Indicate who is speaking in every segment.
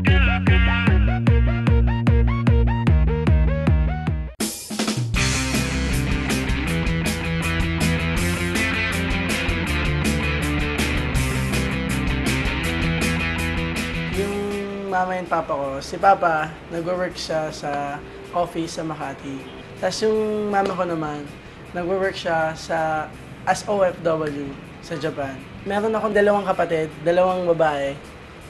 Speaker 1: Yung mama and papa ko, si papa, nag-work siya sa office sa Makati. Tapos yung mama ko naman, nag-work siya as OFW sa Japan. Meron akong dalawang kapatid, dalawang babae,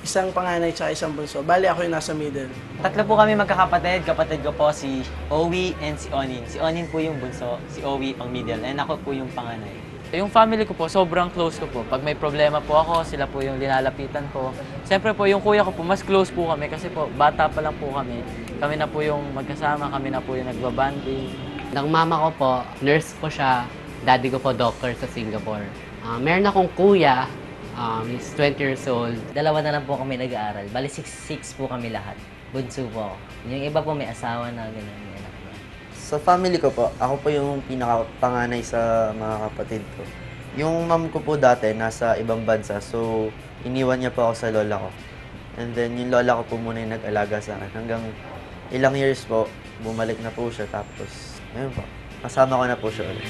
Speaker 1: isang panganay tsaka isang bunso. Bali ako yung nasa middle.
Speaker 2: Tatlo po kami magkakapatid. Kapatid ko po si Owie and si Onin. Si Onin po yung bunso, si Owie pang middle, and ako po yung panganay.
Speaker 3: Yung family ko po, sobrang close ko po. Pag may problema po ako, sila po yung linalapitan ko. Siyempre po, yung kuya ko po, mas close po kami kasi po, bata pa lang po kami. Kami na po yung magkasama, kami na po yung nagbabanding.
Speaker 4: Ng mama ko po, nurse po siya. Daddy ko po, doctor sa Singapore. Meron akong kuya, he's 20 years old.
Speaker 5: Dalawa na lang po kami nag-aaral. Bali, 6 po kami lahat. Bunso po ako. Yung iba po may asawa na gano'n. May anak na.
Speaker 6: Sa family ko po, ako po yung pinakapanganay sa mga kapatid ko. Yung mom ko po dati nasa ibang bansa, so iniwan niya po ako sa lola ko. And then yung lola ko po muna yung nag-alaga sa akin. Hanggang ilang years po, bumalik na po siya. Tapos, ayun po, kasama ko na po siya ulit.